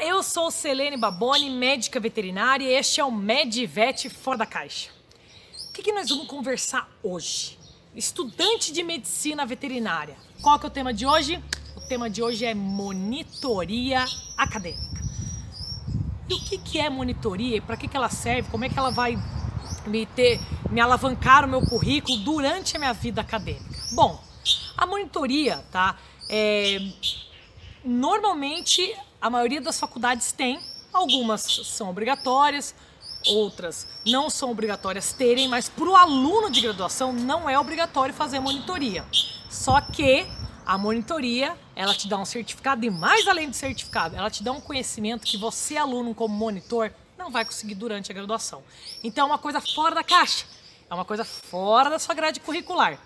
Eu sou Selene Baboni, médica veterinária, e este é o MedVet Fora da Caixa. O que nós vamos conversar hoje? Estudante de medicina veterinária. Qual que é o tema de hoje? O tema de hoje é monitoria acadêmica. E o que é monitoria e para que ela serve? Como é que ela vai me alavancar o meu currículo durante a minha vida acadêmica? Bom, a monitoria, tá? Normalmente a maioria das faculdades tem, algumas são obrigatórias, outras não são obrigatórias terem, mas para o aluno de graduação não é obrigatório fazer monitoria. Só que a monitoria, ela te dá um certificado e mais além do certificado, ela te dá um conhecimento que você, aluno como monitor, não vai conseguir durante a graduação. Então é uma coisa fora da caixa, é uma coisa fora da sua grade curricular.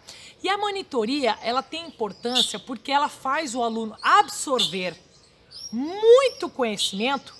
E a monitoria, ela tem importância porque ela faz o aluno absorver muito conhecimento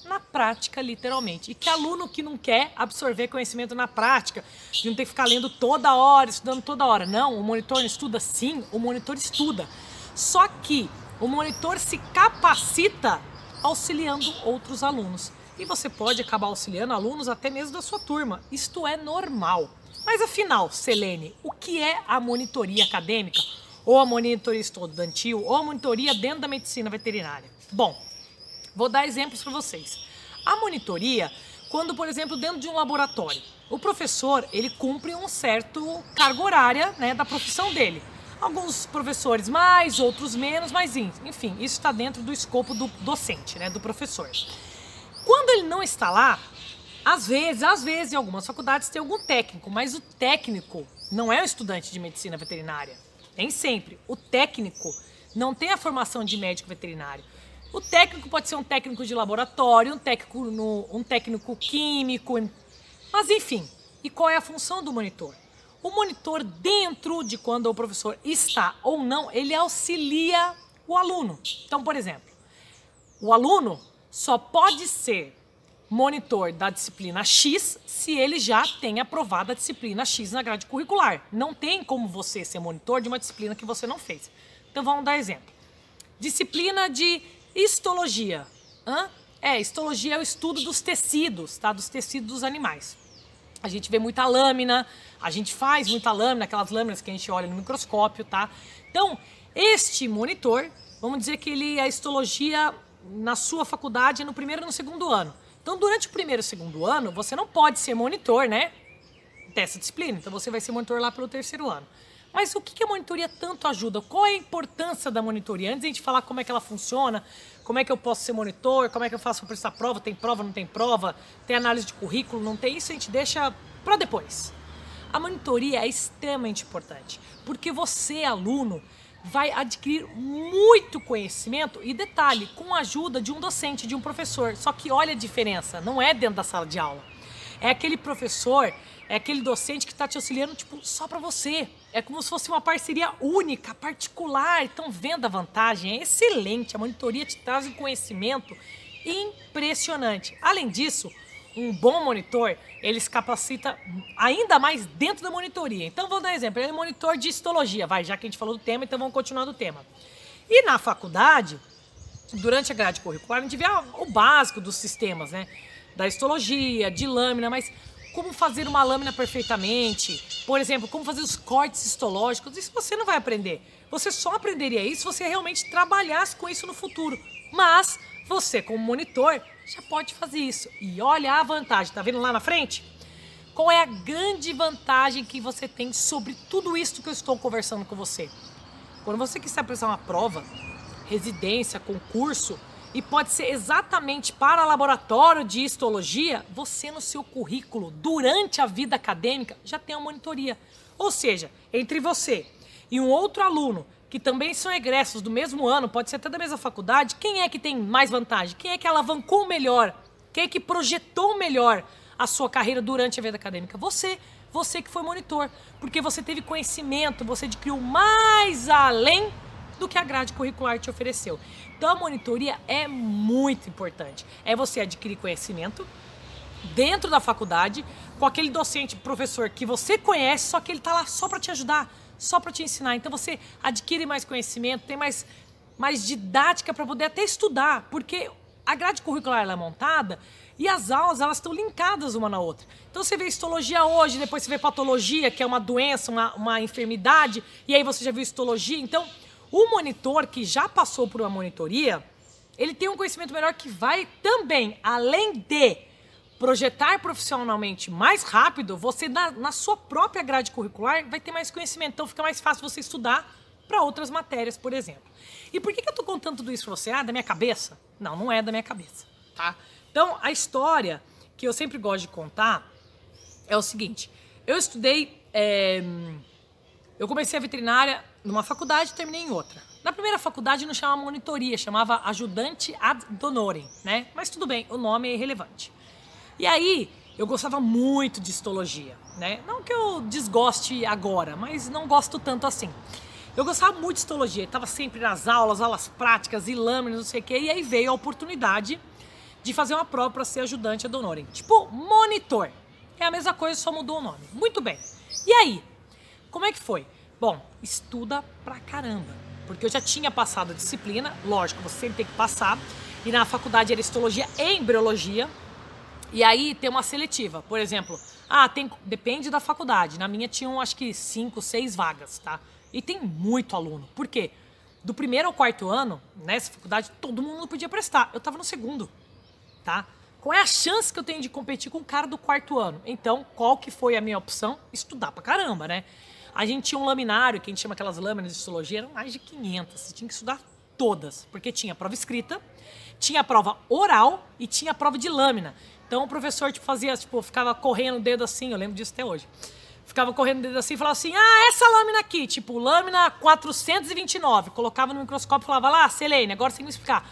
na prática, literalmente. E que aluno que não quer absorver conhecimento na prática, de não ter que ficar lendo toda hora, estudando toda hora. Não, o monitor não estuda sim, o monitor estuda. Só que o monitor se capacita auxiliando outros alunos. E você pode acabar auxiliando alunos até mesmo da sua turma. Isto é normal. Mas afinal, Selene, o que é a monitoria acadêmica? Ou a monitoria estudantil? Ou a monitoria dentro da medicina veterinária? Bom, vou dar exemplos para vocês. A monitoria, quando, por exemplo, dentro de um laboratório, o professor, ele cumpre um certo carga horária, né, da profissão dele. Alguns professores mais, outros menos, mas enfim, isso está dentro do escopo do docente, né, do professor. Quando ele não está lá, às vezes em algumas faculdades tem algum técnico, mas o técnico não é um estudante de medicina veterinária. Nem sempre. O técnico não tem a formação de médico veterinário. O técnico pode ser um técnico de laboratório, um técnico químico, mas enfim. E qual é a função do monitor? O monitor, dentro de quando o professor está ou não, ele auxilia o aluno. Então, por exemplo, o aluno só pode ser monitor da disciplina X se ele já tem aprovado a disciplina X na grade curricular. Não tem como você ser monitor de uma disciplina que você não fez. Então vamos dar exemplo. Disciplina de histologia. Histologia é o estudo dos tecidos, tá? Dos tecidos dos animais. A gente vê muita lâmina, a gente faz muita lâmina, aquelas lâminas que a gente olha no microscópio, tá? Então, este monitor, vamos dizer que a histologia na sua faculdade é no primeiro e no segundo ano. Então, durante o primeiro e segundo ano, você não pode ser monitor, né, dessa disciplina. Então, você vai ser monitor lá pelo terceiro ano. Mas o que a monitoria tanto ajuda? Qual é a importância da monitoria? Antes de a gente falar como é que ela funciona, como é que eu posso ser monitor, como é que eu faço para prestar prova, não tem prova, tem análise de currículo, não tem isso, a gente deixa para depois. A monitoria é extremamente importante, porque você, aluno, vai adquirir muito conhecimento e, detalhe, com a ajuda de um docente, de um professor. Só que olha a diferença, não é dentro da sala de aula. É aquele professor, é aquele docente que está te auxiliando tipo, só para você. É como se fosse uma parceria única, particular. Estão vendo a vantagem? É excelente, a monitoria te traz um conhecimento impressionante. Além disso, um bom monitor, ele se capacita ainda mais dentro da monitoria. Então, vou dar um exemplo. Ele é monitor de histologia, já que a gente falou do tema, então vamos continuar do tema. E na faculdade, durante a grade curricular, a gente vê o básico dos sistemas, né? Da histologia, de lâmina, mas como fazer uma lâmina perfeitamente, por exemplo, como fazer os cortes histológicos, isso você não vai aprender. Você só aprenderia isso se você realmente trabalhasse com isso no futuro. Mas você, como monitor, já pode fazer isso. E olha a vantagem, tá vendo lá na frente? Qual é a grande vantagem que você tem sobre tudo isso que eu estou conversando com você? Quando você quiser prestar uma prova, residência, concurso, e pode ser exatamente para laboratório de histologia, você no seu currículo, durante a vida acadêmica, já tem uma monitoria. Ou seja, entre você e um outro aluno, que também são egressos do mesmo ano, pode ser até da mesma faculdade, quem é que tem mais vantagem? Quem é que alavancou melhor? Quem é que projetou melhor a sua carreira durante a vida acadêmica? Você que foi monitor, porque você teve conhecimento, você adquiriu mais além do que a grade curricular te ofereceu. Então a monitoria é muito importante. É você adquirir conhecimento dentro da faculdade, com aquele docente, professor que você conhece, só que ele está lá só para te ajudar, só para te ensinar. Então você adquire mais conhecimento, tem mais didática para poder até estudar, porque a grade curricular ela é montada e as aulas elas estão linkadas uma na outra. Então você vê histologia hoje, depois você vê patologia, que é uma doença, uma enfermidade, e aí você já viu histologia. Então, o monitor que já passou por uma monitoria, ele tem um conhecimento melhor que vai também, além de projetar profissionalmente mais rápido, você na sua própria grade curricular vai ter mais conhecimento. Então fica mais fácil você estudar para outras matérias, por exemplo. E por que eu tô contando tudo isso para você? Ah, da minha cabeça? Não, não é da minha cabeça, tá? Então, a história que eu sempre gosto de contar é o seguinte. Eu estudei... eu comecei a veterinária numa faculdade e terminei em outra. Na primeira faculdade não chamava monitoria, chamava ajudante ad honorem, né? Mas tudo bem, o nome é irrelevante. E aí, eu gostava muito de histologia, né? Não que eu desgoste agora, mas não gosto tanto assim. Eu gostava muito de histologia, estava sempre nas aulas práticas e lâminas, não sei o quê. E aí veio a oportunidade de fazer uma prova para ser ajudante ad honorem. Tipo, monitor. É a mesma coisa, só mudou o nome. Muito bem. E aí, como é que foi? Bom, estuda pra caramba. Porque eu já tinha passado a disciplina, lógico, você sempre tem que passar. E na faculdade era histologia e embriologia. E aí tem uma seletiva, por exemplo, depende da faculdade. Na minha tinham acho que 5, 6 vagas, tá? E tem muito aluno. Por quê? Do primeiro ao quarto ano, nessa faculdade, todo mundo podia prestar. Eu tava no segundo, tá? Qual é a chance que eu tenho de competir com o cara do quarto ano? Então, qual que foi a minha opção? Estudar pra caramba, né? A gente tinha um laminário, que a gente chama aquelas lâminas de histologia, eram mais de 500. Você tinha que estudar todas, porque tinha prova escrita, tinha prova oral e tinha prova de lâmina. Então o professor ficava correndo o dedo assim, eu lembro disso até hoje. Ficava correndo o dedo assim e falava assim, essa lâmina aqui, tipo, lâmina 429. Colocava no microscópio e falava, lá, Selene, agora você tem que me explicar.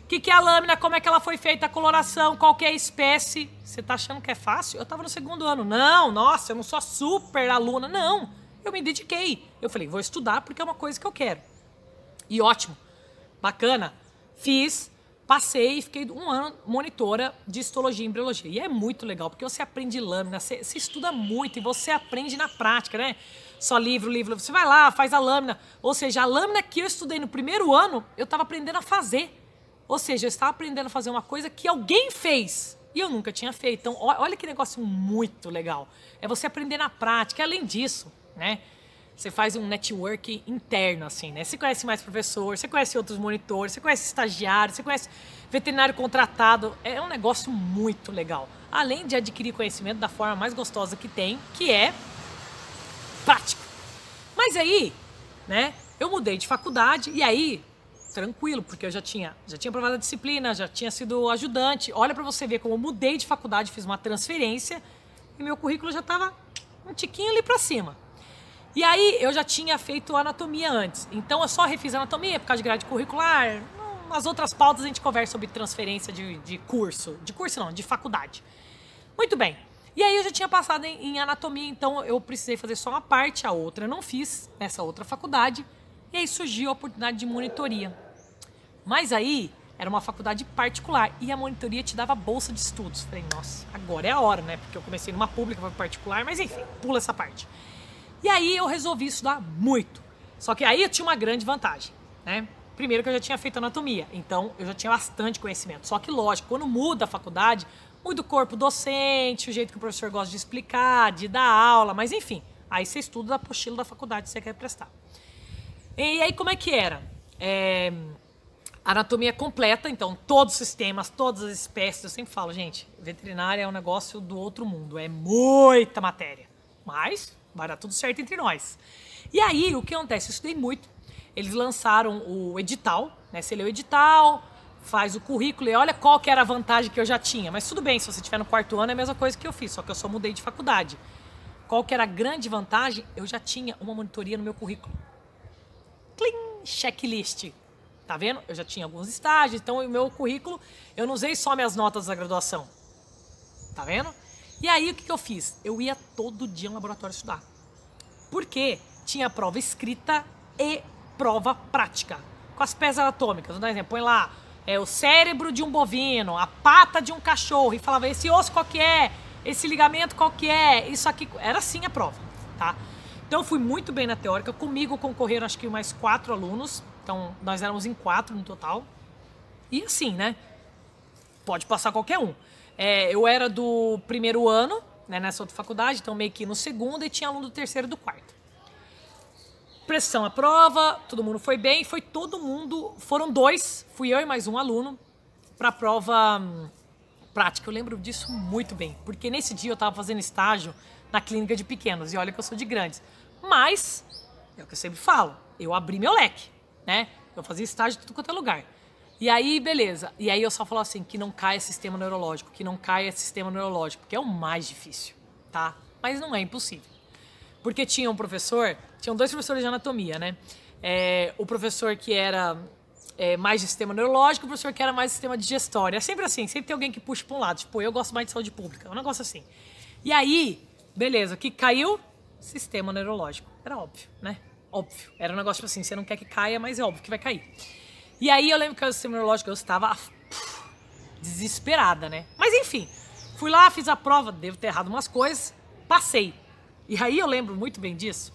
O que é a lâmina, como é que ela foi feita, a coloração, qual que é a espécie. Você tá achando que é fácil? Eu tava no segundo ano. Não, nossa, eu não sou a super aluna. Não, eu me dediquei. Eu falei, vou estudar porque é uma coisa que eu quero. E ótimo, bacana, fiz. Passei e fiquei um ano monitora de histologia e embriologia. E é muito legal, porque você aprende lâmina, você estuda muito e você aprende na prática, né? Só livro. Você vai lá, faz a lâmina. Ou seja, a lâmina que eu estudei no primeiro ano, eu estava aprendendo a fazer. Ou seja, eu estava aprendendo a fazer uma coisa que alguém fez e eu nunca tinha feito. Então, olha que negócio muito legal. É você aprender na prática. E além disso, né? Você faz um network interno, assim, né? Você conhece mais professor, você conhece outros monitores, você conhece estagiário, você conhece veterinário contratado. É um negócio muito legal. Além de adquirir conhecimento da forma mais gostosa que tem, que é prático. Mas aí, né? Eu mudei de faculdade e aí, tranquilo, porque eu já tinha aprovado a disciplina, já tinha sido ajudante. Olha pra você ver como eu mudei de faculdade, fiz uma transferência e meu currículo já tava um tiquinho ali pra cima. E aí, eu já tinha feito anatomia antes. Então, eu só refiz anatomia por causa de grade curricular. Nas outras pautas, a gente conversa sobre transferência de curso. De curso não, de faculdade. Muito bem. E aí, eu já tinha passado em anatomia, então eu precisei fazer só uma parte, a outra eu não fiz nessa outra faculdade. E aí, surgiu a oportunidade de monitoria. Mas aí, era uma faculdade particular e a monitoria te dava bolsa de estudos. Falei, nossa, agora é a hora, né? Porque eu comecei numa pública, foi particular, mas enfim, pula essa parte. E aí eu resolvi estudar muito. Só que aí eu tinha uma grande vantagem, né? Primeiro que eu já tinha feito anatomia, então eu já tinha bastante conhecimento. Só que lógico, quando muda a faculdade, muda o corpo docente, o jeito que o professor gosta de explicar, de dar aula, mas enfim. Aí você estuda da apostila da faculdade que você quer prestar. E aí como é que era? Anatomia completa, então todos os sistemas, todas as espécies. Eu sempre falo, gente, veterinária é um negócio do outro mundo, é muita matéria. Mas vai dar tudo certo entre nós. E aí, o que acontece? Eu estudei muito. Eles lançaram o edital, né? Você lê o edital, faz o currículo e olha qual que era a vantagem que eu já tinha. Mas tudo bem, se você estiver no quarto ano é a mesma coisa que eu fiz, só que eu só mudei de faculdade. Qual que era a grande vantagem? Eu já tinha uma monitoria no meu currículo. Clim! Checklist. Tá vendo? Eu já tinha alguns estágios, então o meu currículo, eu não usei só minhas notas da graduação. Tá vendo? E aí, o que eu fiz? Eu ia todo dia no laboratório estudar. Por quê? Tinha prova escrita e prova prática. Com as peças anatômicas. Vou dar um exemplo. Põe lá o cérebro de um bovino, a pata de um cachorro. E falava, esse osso qual que é? Esse ligamento qual que é? Isso aqui. Era assim a prova, tá? Então, eu fui muito bem na teórica. Comigo concorreram, acho que mais 4 alunos. Então, nós éramos em 4 no total. E assim, né? pode passar qualquer um. Eu era do primeiro ano, né, nessa outra faculdade, então meio que no segundo, e tinha aluno do terceiro e do quarto. Pressão à prova, todo mundo foi bem, foi todo mundo, foram 2, fui eu e mais um aluno, para a prova prática. Eu lembro disso muito bem, porque nesse dia eu estava fazendo estágio na clínica de pequenos, e olha que eu sou de grandes. Mas, é o que eu sempre falo, eu abri meu leque, né? Eu fazia estágio em tudo quanto é lugar. E aí, beleza. E aí eu só falo assim, que não caia sistema neurológico, que não caia sistema neurológico, que é o mais difícil, tá? Mas não é impossível. Porque tinham 2 professores de anatomia, né? O professor que era mais de sistema neurológico, o professor que era mais de sistema digestório. É sempre assim, sempre tem alguém que puxa para um lado. Tipo, eu gosto mais de saúde pública, é um negócio assim. E aí, beleza, o que caiu? Sistema neurológico. Era óbvio, né? Óbvio. Era um negócio tipo assim, você não quer que caia, mas é óbvio que vai cair. E aí eu lembro que o sistema neurológico eu estava desesperada, né? Mas enfim, fui lá, fiz a prova, devo ter errado umas coisas, passei. E aí eu lembro muito bem disso.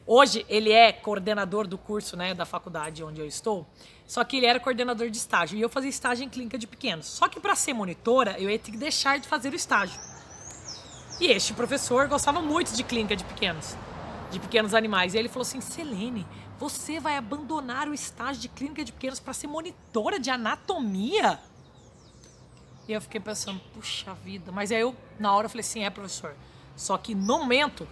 Hoje ele é coordenador do curso, né, da faculdade onde eu estou, só que ele era coordenador de estágio e eu fazia estágio em clínica de pequenos. Só que para ser monitora eu ia ter que deixar de fazer o estágio. E este professor gostava muito de clínica de pequenos animais. E ele falou assim, Selene, você vai abandonar o estágio de clínica de pequenos para ser monitora de anatomia? E eu fiquei pensando, puxa vida. Mas aí eu, na hora, eu falei assim, professor. Só que no momento,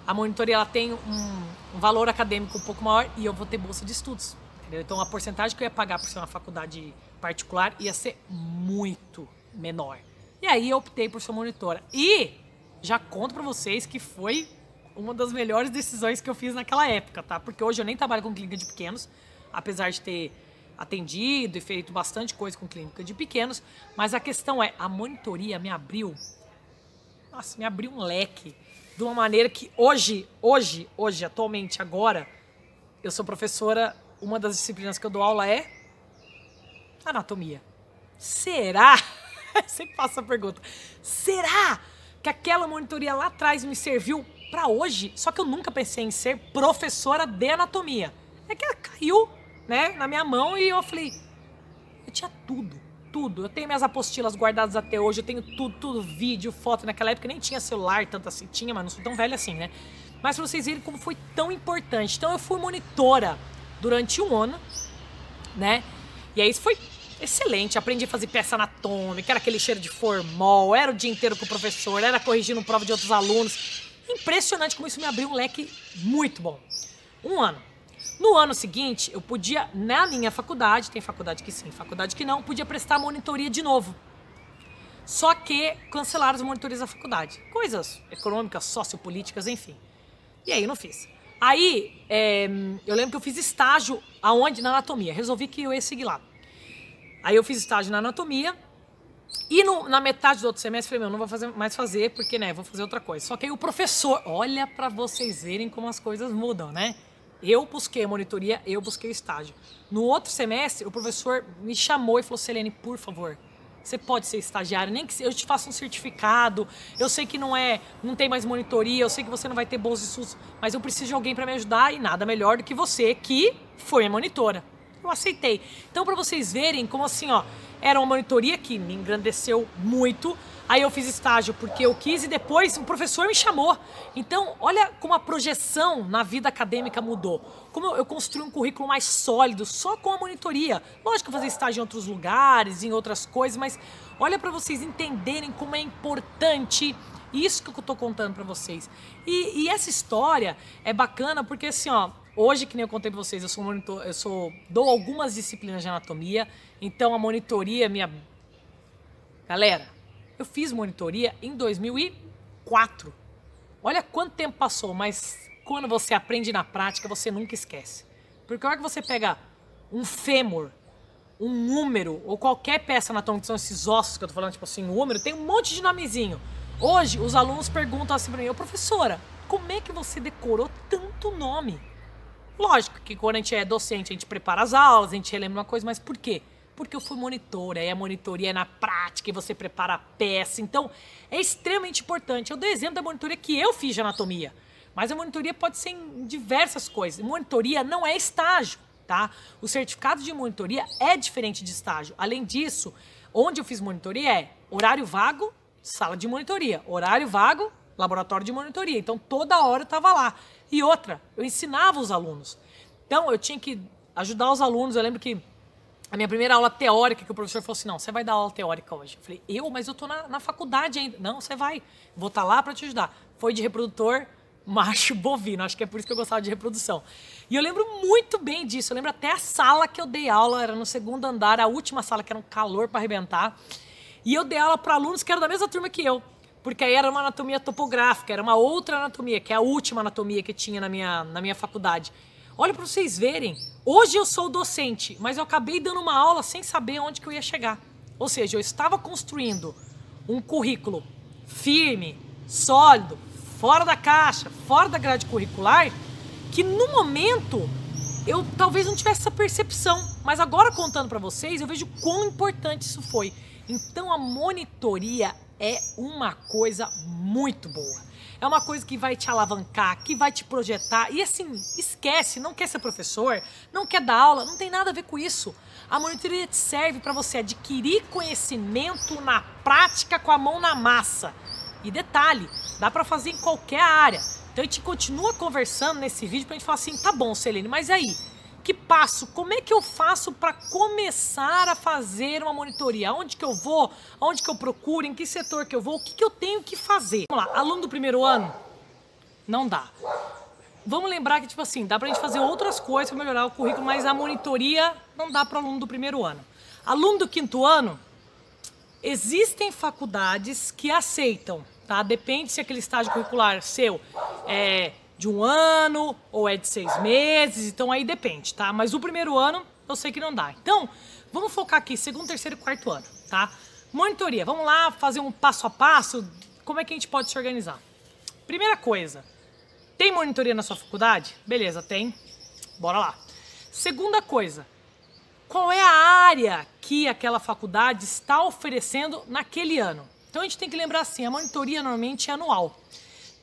a monitoria ela tem um valor acadêmico um pouco maior e eu vou ter bolsa de estudos. Entendeu? Então a porcentagem que eu ia pagar por ser uma faculdade particular ia ser muito menor. E aí eu optei por ser monitora. E já conto pra vocês que foi uma das melhores decisões que eu fiz naquela época, tá? Porque hoje eu nem trabalho com clínica de pequenos, apesar de ter atendido e feito bastante coisa com clínica de pequenos, mas a questão é, a monitoria me abriu um leque de uma maneira que hoje, atualmente, agora, eu sou professora, uma das disciplinas que eu dou aula é anatomia. Será? Sempre faço a pergunta. Será que aquela monitoria lá atrás me serviu para hoje? Só que eu nunca pensei em ser professora de anatomia. É que ela caiu, né, na minha mão e eu falei, eu tinha tudo. Eu tenho minhas apostilas guardadas até hoje, eu tenho tudo, vídeo, foto. Naquela época nem tinha celular, tanto assim, tinha, mas não sou tão velha assim, né? Mas pra vocês verem como foi tão importante. Então eu fui monitora durante 1 ano, né? E aí isso foi excelente, aprendi a fazer peça anatômica, era aquele cheiro de formol, era o dia inteiro com o professor, era corrigindo prova de outros alunos. Impressionante como isso me abriu um leque muito bom. 1 ano. No ano seguinte, eu podia, na minha faculdade, tem faculdade que sim, faculdade que não, podia prestar monitoria de novo. Só que cancelaram as monitorias da faculdade. Coisas econômicas, sociopolíticas, enfim. E aí eu não fiz. Aí, eu lembro que eu fiz estágio aonde? Na anatomia. Resolvi que eu ia seguir lá. Aí eu fiz estágio na anatomia. E na metade do outro semestre, falei, não vou mais fazer, porque, né, vou fazer outra coisa. Só que aí o professor, olha pra vocês verem como as coisas mudam, né? Eu busquei a monitoria, eu busquei o estágio. No outro semestre, o professor me chamou e falou, Selene, por favor, você pode ser estagiário, nem que eu te faça um certificado, eu sei que não tem mais monitoria, eu sei que você não vai ter bolsa de estudos, mas eu preciso de alguém para me ajudar e nada melhor do que você, que foi a monitora. Eu aceitei. Então, para vocês verem como assim, ó, era uma monitoria que me engrandeceu muito. Aí eu fiz estágio porque eu quis e depois o professor me chamou. Então, olha como a projeção na vida acadêmica mudou. Como eu construí um currículo mais sólido só com a monitoria. Lógico que eu fazia estágio em outros lugares, em outras coisas, mas olha para vocês entenderem como é importante isso que eu tô contando para vocês. E essa história é bacana porque assim, ó, hoje, que nem eu contei pra vocês, dou algumas disciplinas de anatomia, então a monitoria Galera, eu fiz monitoria em 2004. Olha quanto tempo passou, mas quando você aprende na prática, você nunca esquece. Porque a hora que você pega um fêmur, um húmero, ou qualquer peça anatômica, que são esses ossos que eu tô falando, tipo assim, um húmero, tem um monte de nomezinho. Hoje, os alunos perguntam assim pra mim, professora, como é que você decorou tanto nome? Lógico que quando a gente é docente, a gente prepara as aulas, a gente relembra uma coisa, mas por quê? Porque eu fui monitora, e a monitoria é na prática, e você prepara a peça. Então, é extremamente importante. Eu dou exemplo da monitoria que eu fiz de anatomia, mas a monitoria pode ser em diversas coisas. Monitoria não é estágio, tá? O certificado de monitoria é diferente de estágio. Além disso, onde eu fiz monitoria é horário vago, sala de monitoria. Horário vago, laboratório de monitoria. Então, toda hora eu estava lá. E outra, eu ensinava os alunos. Então, eu tinha que ajudar os alunos. Eu lembro que a minha primeira aula teórica, que o professor falou assim, não, você vai dar aula teórica hoje. Eu falei, mas eu tô na faculdade ainda. Não, você vai. Vou estar lá para te ajudar. Foi de reprodutor macho bovino. Acho que é por isso que eu gostava de reprodução. E eu lembro muito bem disso. Eu lembro até a sala que eu dei aula. Era no segundo andar, a última sala, que era um calor para arrebentar. E eu dei aula para alunos que eram da mesma turma que eu. Porque aí era uma anatomia topográfica, era uma outra anatomia, que é a última anatomia que tinha na minha faculdade. Olha para vocês verem, hoje eu sou docente, mas eu acabei dando uma aula sem saber onde que eu ia chegar. Ou seja, eu estava construindo um currículo firme, sólido, fora da caixa, fora da grade curricular, que no momento eu talvez não tivesse essa percepção. Mas agora contando para vocês, eu vejo quão importante isso foi. Então a monitoria é uma coisa muito boa. É uma coisa que vai te alavancar, que vai te projetar. E assim, esquece, não quer ser professor, não quer dar aula, não tem nada a ver com isso. A monitoria te serve para você adquirir conhecimento na prática com a mão na massa. E detalhe, dá para fazer em qualquer área. Então a gente continua conversando nesse vídeo para a gente falar assim, tá bom, Celene, mas aí? Que passo? Como é que eu faço para começar a fazer uma monitoria? Aonde que eu vou? Aonde que eu procuro? Em que setor que eu vou? O que que eu tenho que fazer? Vamos lá, aluno do primeiro ano? Não dá. Vamos lembrar que, tipo assim, dá pra gente fazer outras coisas para melhorar o currículo, mas a monitoria não dá para aluno do primeiro ano. Aluno do quinto ano, existem faculdades que aceitam, tá? Depende se aquele estágio curricular seu é de 1 ano ou é de 6 meses, então aí depende, tá? Mas o primeiro ano eu sei que não dá. Então, vamos focar aqui, segundo, terceiro e quarto ano, tá? Monitoria, vamos lá fazer um passo a passo, como é que a gente pode se organizar? Primeira coisa, tem monitoria na sua faculdade? Beleza, tem. Bora lá. Segunda coisa, qual é a área que aquela faculdade está oferecendo naquele ano? Então a gente tem que lembrar assim, a monitoria normalmente é anual.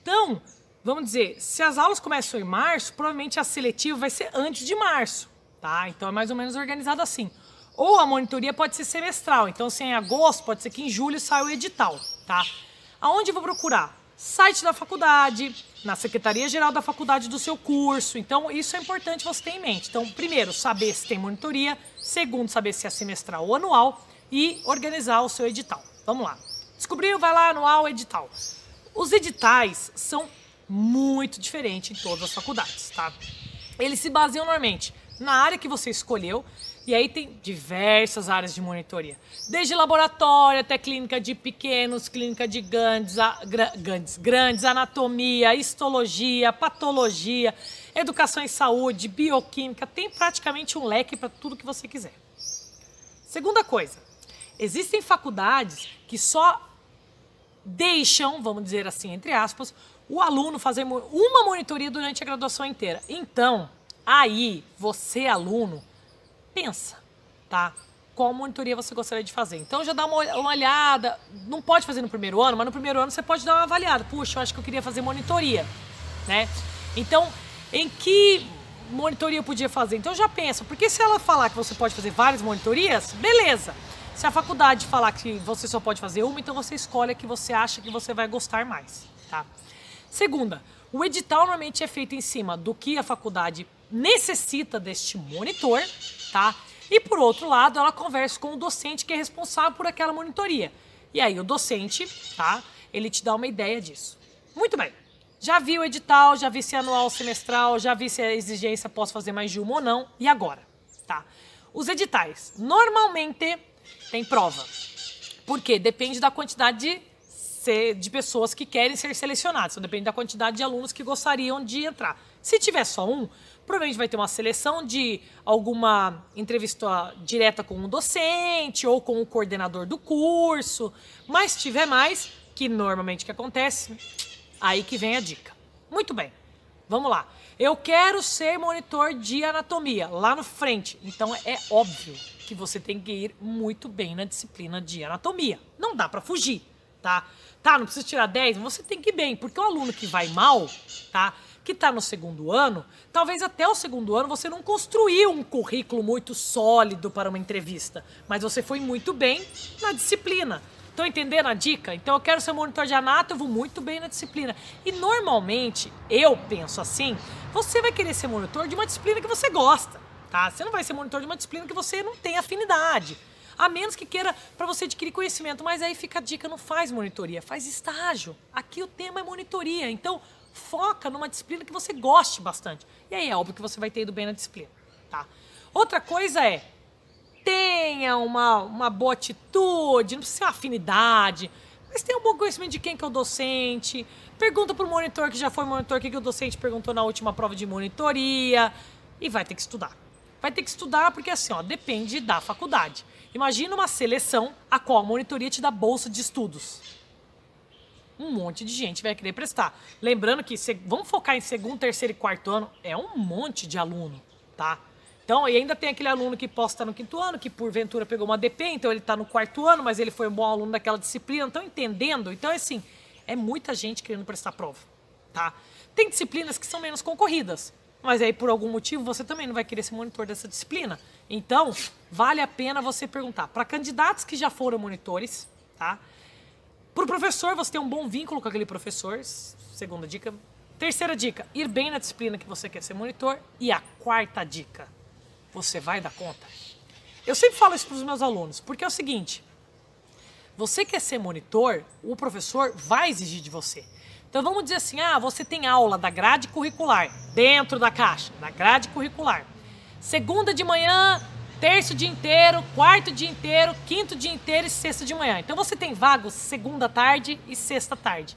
Então, vamos dizer, se as aulas começam em março, provavelmente a seletiva vai ser antes de março, tá? Então é mais ou menos organizado assim. Ou a monitoria pode ser semestral, então se é em agosto, pode ser que em julho saia o edital, tá? Aonde eu vou procurar? Site da faculdade, na Secretaria-Geral da faculdade do seu curso. Então isso é importante você ter em mente. Então, primeiro, saber se tem monitoria. Segundo, saber se é semestral ou anual. E organizar o seu edital. Vamos lá. Descobriu, vai lá, anual, edital. Os editais são muito diferente em todas as faculdades, tá? Eles se baseiam normalmente na área que você escolheu, e aí tem diversas áreas de monitoria. Desde laboratório até clínica de pequenos, clínica de grandes, anatomia, histologia, patologia, educação em saúde, bioquímica, tem praticamente um leque para tudo que você quiser. Segunda coisa, existem faculdades que só deixam, vamos dizer assim, entre aspas, o aluno fazer uma monitoria durante a graduação inteira. Então, aí, você, aluno, pensa, tá? Qual monitoria você gostaria de fazer. Então, já dá uma olhada. Não pode fazer no primeiro ano, mas no primeiro ano você pode dar uma avaliada. Puxa, eu acho que eu queria fazer monitoria, né? Então, em que monitoria eu podia fazer? Então, já pensa. Porque se ela falar que você pode fazer várias monitorias, beleza. Se a faculdade falar que você só pode fazer uma, então você escolhe a que você acha que você vai gostar mais, tá? Segunda, o edital normalmente é feito em cima do que a faculdade necessita deste monitor, tá? E por outro lado, ela conversa com o docente que é responsável por aquela monitoria. E aí o docente, tá? Ele te dá uma ideia disso. Muito bem. Já vi o edital, já vi se é anual ou semestral, já vi se a exigência posso fazer mais de uma ou não. E agora? Tá? Os editais, normalmente, tem prova. Por quê? Depende da quantidade de pessoas que querem ser selecionadas. Então, depende da quantidade de alunos que gostariam de entrar. Se tiver só um, provavelmente vai ter uma seleção de alguma entrevista direta com um docente ou com o coordenador do curso. Mas se tiver mais, que normalmente o que acontece, aí que vem a dica. Muito bem, vamos lá. Eu quero ser monitor de anatomia, lá no frente. Então é óbvio que você tem que ir muito bem na disciplina de anatomia. Não dá para fugir, tá? Tá, não precisa tirar 10, você tem que ir bem, porque o aluno que vai mal, tá? que está no segundo ano, talvez até o segundo ano você não construiu um currículo muito sólido para uma entrevista, mas você foi muito bem na disciplina. Estão entendendo a dica? Então eu quero ser monitor de anato, eu vou muito bem na disciplina. E normalmente, eu penso assim, você vai querer ser monitor de uma disciplina que você gosta, tá? Você não vai ser monitor de uma disciplina que você não tem afinidade. A menos que queira para você adquirir conhecimento. Mas aí fica a dica, não faz monitoria, faz estágio. Aqui o tema é monitoria, então foca numa disciplina que você goste bastante. E aí é óbvio que você vai ter ido bem na disciplina, tá? Outra coisa é, tenha uma boa atitude, não precisa ser uma afinidade, mas tenha um bom conhecimento de quem que é o docente. Pergunta para o monitor que já foi monitor o que o docente perguntou na última prova de monitoria. E vai ter que estudar. Vai ter que estudar porque assim, ó, depende da faculdade. Imagina uma seleção a qual a monitoria te dá bolsa de estudos. Um monte de gente vai querer prestar. Lembrando que, vamos focar em segundo, terceiro e quarto ano, é um monte de aluno, tá? Então, e ainda tem aquele aluno que possa estar no quinto ano, que porventura pegou uma DP, então ele está no quarto ano, mas ele foi um bom aluno daquela disciplina. Estão entendendo? Então, assim, é muita gente querendo prestar prova, tá? Tem disciplinas que são menos concorridas, mas aí por algum motivo você também não vai querer ser monitor dessa disciplina. Então, vale a pena você perguntar para candidatos que já foram monitores, tá? Para o professor, você tem um bom vínculo com aquele professor, segunda dica. Terceira dica, ir bem na disciplina que você quer ser monitor. E a quarta dica, você vai dar conta? Eu sempre falo isso para os meus alunos, porque é o seguinte, você quer ser monitor, o professor vai exigir de você. Então vamos dizer assim, você tem aula da grade curricular, dentro da caixa, da grade curricular. Segunda de manhã, terço o dia inteiro, quarto dia inteiro, quinto dia inteiro e sexta de manhã. Então você tem vagos segunda tarde e sexta tarde.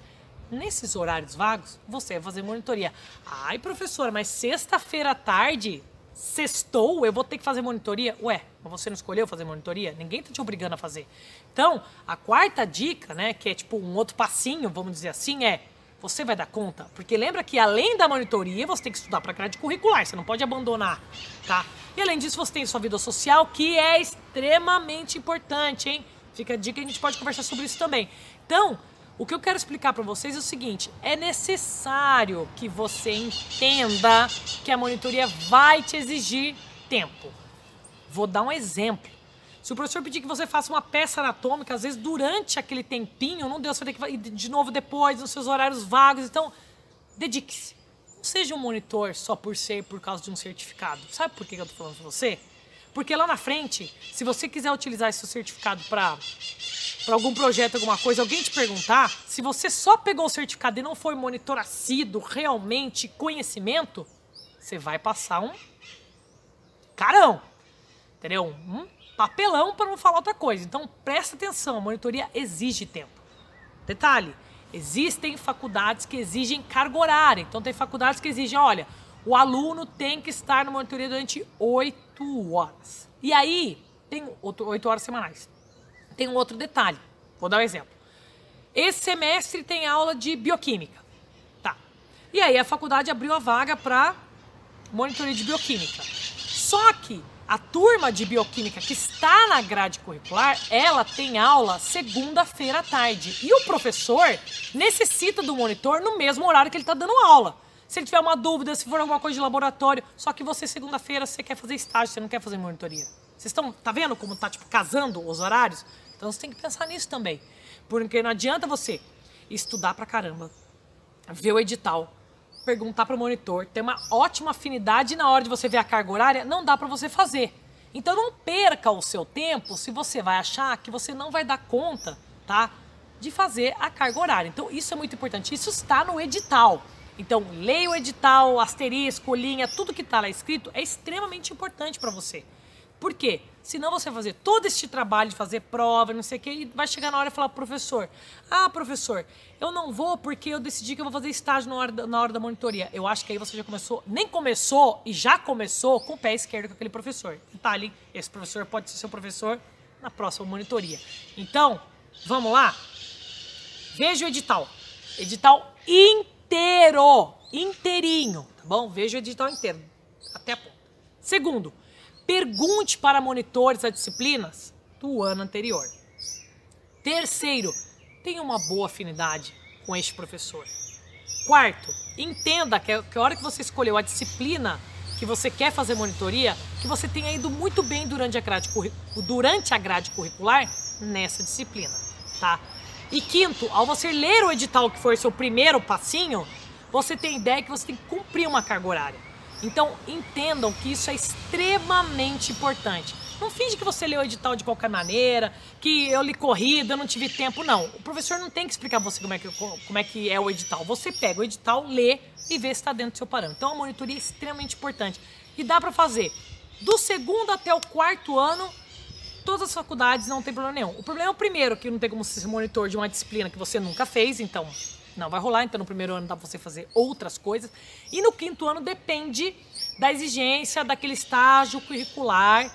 Nesses horários vagos, você vai fazer monitoria. Ai, professora, mas sexta-feira à tarde, sextou, eu vou ter que fazer monitoria? Ué, mas você não escolheu fazer monitoria? Ninguém tá te obrigando a fazer. Então, a quarta dica, né, que é tipo um outro passinho, vamos dizer assim, é você vai dar conta? Porque lembra que além da monitoria, você tem que estudar para grade curricular, você não pode abandonar, tá? E além disso, você tem sua vida social, que é extremamente importante, hein? Fica a dica, a gente pode conversar sobre isso também. Então, o que eu quero explicar para vocês é o seguinte, é necessário que você entenda que a monitoria vai te exigir tempo. Vou dar um exemplo. Se o professor pedir que você faça uma peça anatômica, às vezes durante aquele tempinho, não deu, você vai ter que ir de novo depois, nos seus horários vagos, então dedique-se. Não seja um monitor só por causa de um certificado. Sabe por que eu tô falando com você? Porque lá na frente, se você quiser utilizar esse seu certificado para algum projeto, alguma coisa, alguém te perguntar, se você só pegou o certificado e não foi monitor assíduo, realmente, conhecimento, você vai passar um carão, entendeu? Um papelão para não falar outra coisa. Então, presta atenção, a monitoria exige tempo. Detalhe, existem faculdades que exigem carga horária. Então, tem faculdades que exigem, olha, o aluno tem que estar na monitoria durante 8 horas. E aí, tem 8 horas semanais. Tem um outro detalhe, vou dar um exemplo. Esse semestre tem aula de bioquímica, tá? E aí a faculdade abriu a vaga para monitoria de bioquímica. Só que a turma de bioquímica que está na grade curricular, ela tem aula segunda-feira à tarde. E o professor necessita do monitor no mesmo horário que ele está dando aula. Se ele tiver uma dúvida, se for alguma coisa de laboratório, só que você segunda-feira você quer fazer estágio, você não quer fazer monitoria. Vocês estão, tá vendo como tá tipo casando os horários? Então você tem que pensar nisso também. Porque não adianta você estudar pra caramba, ver o edital, perguntar para o monitor, ter uma ótima afinidade e na hora de você ver a carga horária, não dá para você fazer. Então não perca o seu tempo se você vai achar que você não vai dar conta, tá, de fazer a carga horária. Então isso é muito importante, isso está no edital. Então leia o edital, asterisco, linha, tudo que está lá escrito é extremamente importante para você. Por quê? Senão você vai fazer todo este trabalho de fazer prova, não sei o quê, e vai chegar na hora e falar pro professor, professor, eu não vou porque eu decidi que eu vou fazer estágio na hora da monitoria. Eu acho que aí você já começou, nem começou e já começou com o pé esquerdo com aquele professor. Detalhe, esse professor pode ser seu professor na próxima monitoria. Então, vamos lá? Veja o edital. Edital inteiro, inteirinho, tá bom? Veja o edital inteiro, até a ponta. Segundo, pergunte para monitores as disciplinas do ano anterior. Terceiro, tenha uma boa afinidade com este professor. Quarto, entenda que a hora que você escolheu a disciplina que você quer fazer monitoria, que você tenha ido muito bem durante a grade curricular nessa disciplina, tá? E quinto, ao você ler o edital, que foi o seu primeiro passinho, você tem ideia que você tem que cumprir uma carga horária. Então, entendam que isso é extremamente importante. Não finge que você leu o edital de qualquer maneira, que eu li corrida, eu não tive tempo, não. O professor não tem que explicar pra você como é que é o edital. Você pega o edital, lê e vê se está dentro do seu parâmetro. Então, a monitoria é extremamente importante. E dá pra fazer do segundo até o quarto ano, todas as faculdades, não tem problema nenhum. O problema é o primeiro, que não tem como ser monitor de uma disciplina que você nunca fez, então não vai rolar. Então, no primeiro ano dá pra você fazer outras coisas. E no quinto ano depende da exigência daquele estágio curricular,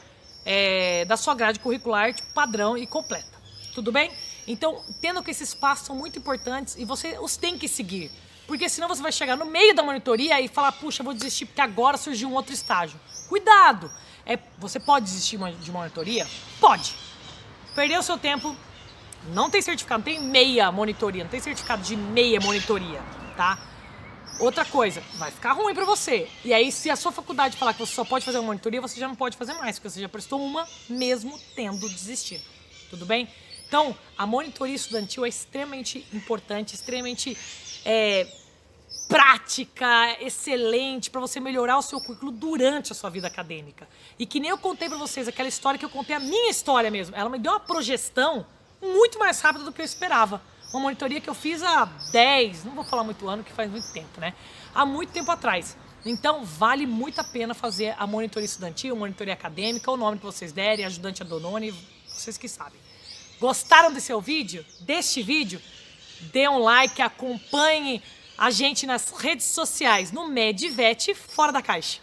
da sua grade curricular tipo, padrão e completa. Tudo bem? Então, entendam que esses passos são muito importantes e você os tem que seguir. Porque senão você vai chegar no meio da monitoria e falar, puxa, vou desistir porque agora surgiu um outro estágio. Cuidado! Você pode desistir de monitoria? Pode. Perdeu o seu tempo, não tem certificado, não tem meia monitoria, não tem certificado de meia monitoria, tá? Outra coisa, vai ficar ruim pra você. E aí, se a sua faculdade falar que você só pode fazer uma monitoria, você já não pode fazer mais, porque você já prestou uma, mesmo tendo desistido. Tudo bem? Então, a monitoria estudantil é extremamente importante, extremamente prática, excelente, para você melhorar o seu currículo durante a sua vida acadêmica. E que nem eu contei pra vocês, aquela história que eu contei, a minha história mesmo, ela me deu uma projeção muito mais rápida do que eu esperava. Uma monitoria que eu fiz há 10, não vou falar muito ano, que faz muito tempo, né? Há muito tempo atrás. Então, vale muito a pena fazer a monitoria estudantil, monitoria acadêmica, o nome que vocês derem, ajudante Adonone, vocês que sabem. Gostaram deste vídeo? Dê um like, acompanhe a gente nas redes sociais, no Medvet Fora da Caixa.